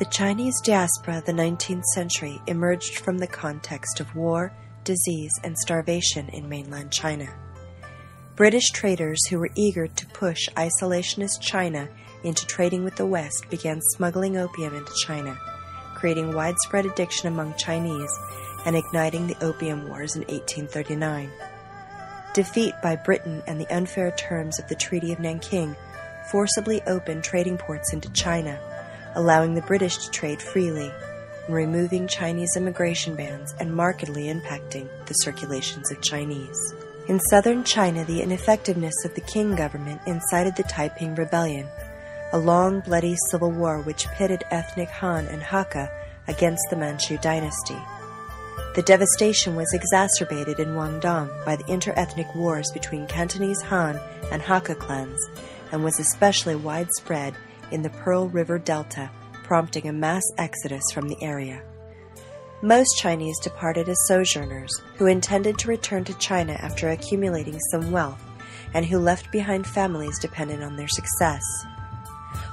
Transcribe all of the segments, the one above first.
The Chinese diaspora of the 19th century emerged from the context of war, disease, and starvation in mainland China. British traders who were eager to push isolationist China into trading with the West began smuggling opium into China, creating widespread addiction among Chinese and igniting the Opium Wars in 1839. Defeat by Britain and the unfair terms of the Treaty of Nanking forcibly opened trading ports into China, allowing the British to trade freely, and removing Chinese immigration bans and markedly impacting the circulations of Chinese. In southern China, the ineffectiveness of the Qing government incited the Taiping Rebellion, a long, bloody civil war which pitted ethnic Han and Hakka against the Manchu dynasty. The devastation was exacerbated in Guangdong by the inter-ethnic wars between Cantonese Han and Hakka clans, and was especially widespread in the Pearl River Delta, prompting a mass exodus from the area. Most Chinese departed as sojourners who intended to return to China after accumulating some wealth, and who left behind families dependent on their success.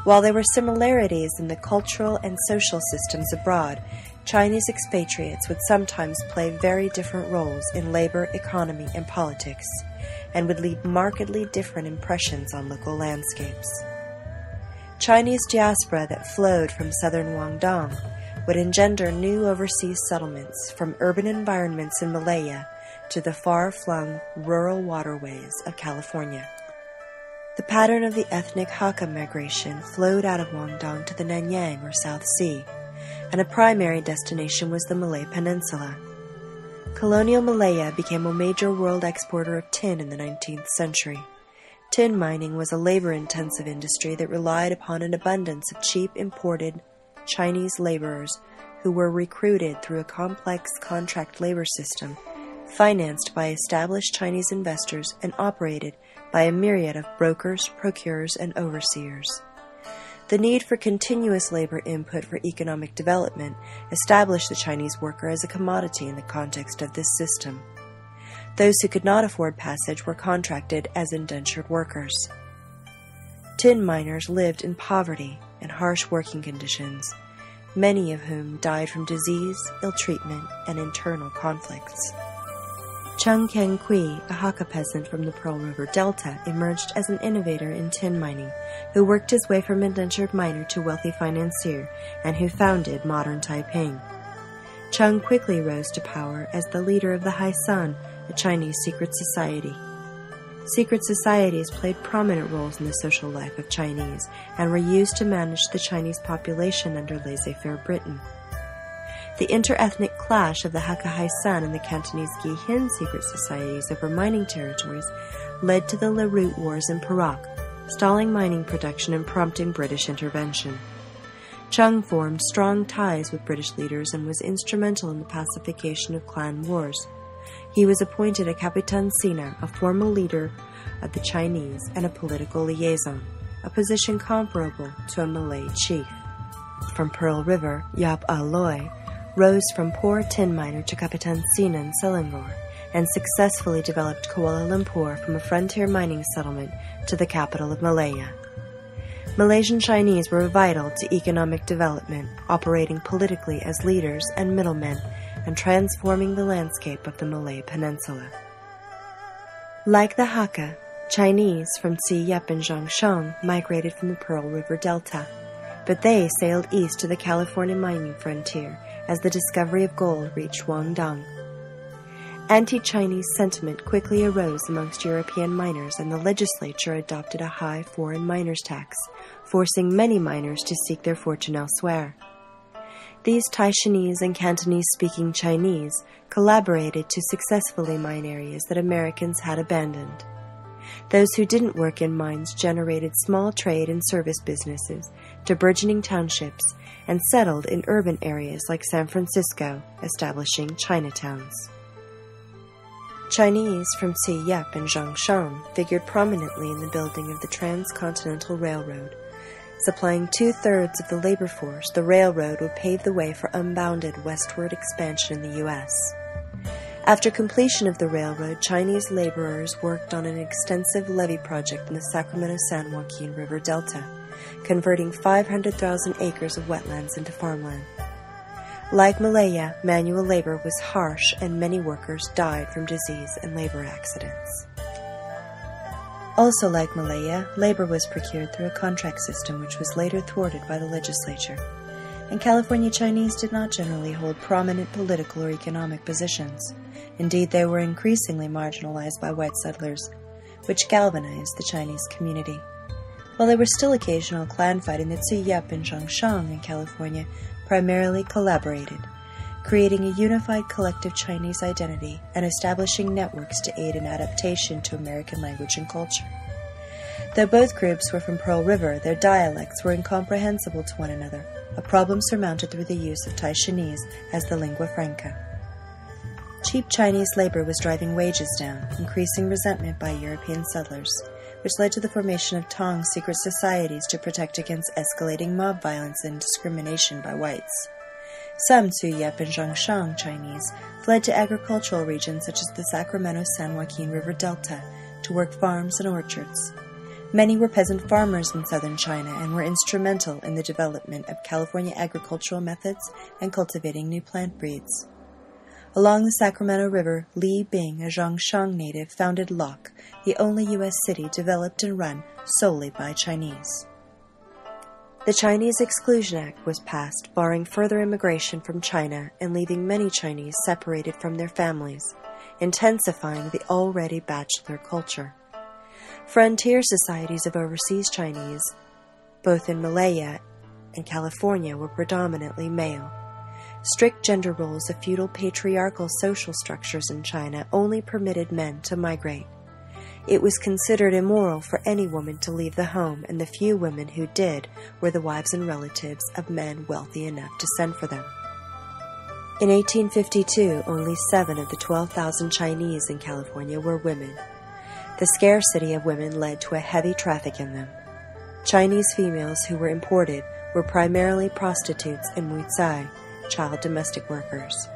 While there were similarities in the cultural and social systems abroad, Chinese expatriates would sometimes play very different roles in labor, economy, and politics, and would leave markedly different impressions on local landscapes. Chinese diaspora that flowed from southern Guangdong would engender new overseas settlements from urban environments in Malaya to the far-flung rural waterways of California. The pattern of the ethnic Hakka migration flowed out of Guangdong to the Nanyang or South Sea, and a primary destination was the Malay Peninsula. Colonial Malaya became a major world exporter of tin in the 19th century. Tin mining was a labor-intensive industry that relied upon an abundance of cheap imported Chinese laborers who were recruited through a complex contract labor system financed by established Chinese investors and operated by a myriad of brokers, procurers, and overseers. The need for continuous labor input for economic development established the Chinese worker as a commodity in the context of this system. Those who could not afford passage were contracted as indentured workers. Tin miners lived in poverty and harsh working conditions, many of whom died from disease, ill-treatment, and internal conflicts. Chung Keng Kui, a Hakka peasant from the Pearl River Delta, emerged as an innovator in tin mining, who worked his way from indentured miner to wealthy financier, and who founded modern Taiping. Chung quickly rose to power as the leader of the Hai San, a Chinese secret society. Secret societies played prominent roles in the social life of Chinese and were used to manage the Chinese population under laissez-faire Britain. The inter-ethnic clash of the Hakka Hai San and the Cantonese Gihin secret societies over mining territories led to the Larut Wars in Perak, stalling mining production and prompting British intervention. Chung formed strong ties with British leaders and was instrumental in the pacification of clan wars. He was appointed a Kapitan Sina, a formal leader of the Chinese and a political liaison, a position comparable to a Malay chief. From Pearl River, Yap Aloy rose from poor tin miner to Kapitan Sina in Selangor, and successfully developed Kuala Lumpur from a frontier mining settlement to the capital of Malaya. Malaysian Chinese were vital to economic development, operating politically as leaders and middlemen, and transforming the landscape of the Malay Peninsula. Like the Hakka, Chinese from Si Yep and Zhongshan migrated from the Pearl River Delta, but they sailed east to the California mining frontier as the discovery of gold reached Guangdong. Anti-Chinese sentiment quickly arose amongst European miners, and the legislature adopted a high foreign miners' tax, forcing many miners to seek their fortune elsewhere. These Taishanese and Cantonese-speaking Chinese collaborated to successfully mine areas that Americans had abandoned. Those who didn't work in mines generated small trade and service businesses to burgeoning townships and settled in urban areas like San Francisco, establishing Chinatowns. Chinese from Si Yep and Zhongshan figured prominently in the building of the Transcontinental Railroad. Supplying 2/3 of the labor force, the railroad would pave the way for unbounded westward expansion in the U.S. After completion of the railroad, Chinese laborers worked on an extensive levee project in the Sacramento-San Joaquin River Delta, converting 500,000 acres of wetlands into farmland. Like Malaya, manual labor was harsh and many workers died from disease and labor accidents. Also like Malaya, labor was procured through a contract system which was later thwarted by the legislature, and California Chinese did not generally hold prominent political or economic positions. Indeed, they were increasingly marginalized by white settlers, which galvanized the Chinese community. While there was still occasional clan fighting, the Ziyap and Zhangshang in California primarily collaborated, creating a unified collective Chinese identity and establishing networks to aid in adaptation to American language and culture. Though both groups were from Pearl River, their dialects were incomprehensible to one another, a problem surmounted through the use of Taishanese as the lingua franca. Cheap Chinese labor was driving wages down, increasing resentment by European settlers, which led to the formation of Tong secret societies to protect against escalating mob violence and discrimination by whites. Some Zuyep and Zhangshang Chinese fled to agricultural regions such as the Sacramento-San Joaquin River Delta to work farms and orchards. Many were peasant farmers in southern China and were instrumental in the development of California agricultural methods and cultivating new plant breeds. Along the Sacramento River, Li Bing, a Zhangshang native, founded Locke, the only U.S. city developed and run solely by Chinese. The Chinese Exclusion Act was passed, barring further immigration from China and leaving many Chinese separated from their families, intensifying the already bachelor culture. Frontier societies of overseas Chinese, both in Malaya and California, were predominantly male. Strict gender roles of feudal patriarchal social structures in China only permitted men to migrate. It was considered immoral for any woman to leave the home, and the few women who did were the wives and relatives of men wealthy enough to send for them. In 1852, only 7 of the 12,000 Chinese in California were women. The scarcity of women led to a heavy traffic in them. Chinese females who were imported were primarily prostitutes and muicai, child domestic workers.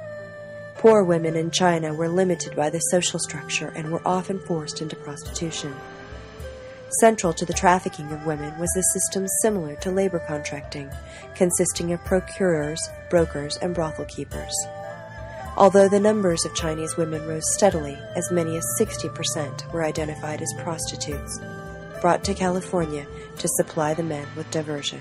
Poor women in China were limited by the social structure and were often forced into prostitution. Central to the trafficking of women was a system similar to labor contracting, consisting of procurers, brokers, and brothel keepers. Although the numbers of Chinese women rose steadily, as many as 60% were identified as prostitutes, brought to California to supply the men with diversion.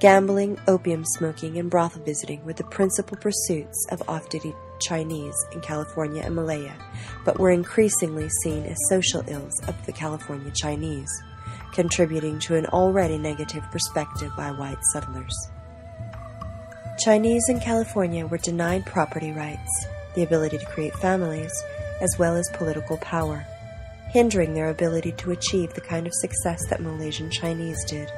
Gambling, opium smoking, and brothel visiting were the principal pursuits of off-duty Chinese in California and Malaya, but were increasingly seen as social ills of the California Chinese, contributing to an already negative perspective by white settlers. Chinese in California were denied property rights, the ability to create families, as well as political power, hindering their ability to achieve the kind of success that Malaysian Chinese did.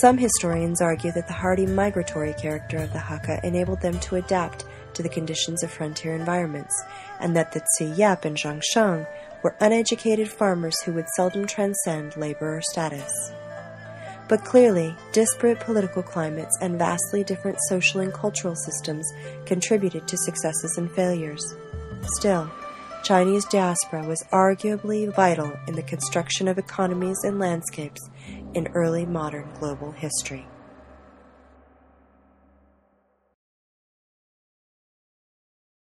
Some historians argue that the hardy migratory character of the Hakka enabled them to adapt to the conditions of frontier environments, and that the Ziyap and Zhangshang were uneducated farmers who would seldom transcend labor or status. But clearly, disparate political climates and vastly different social and cultural systems contributed to successes and failures. Still, Chinese diaspora was arguably vital in the construction of economies and landscapes in early modern global history.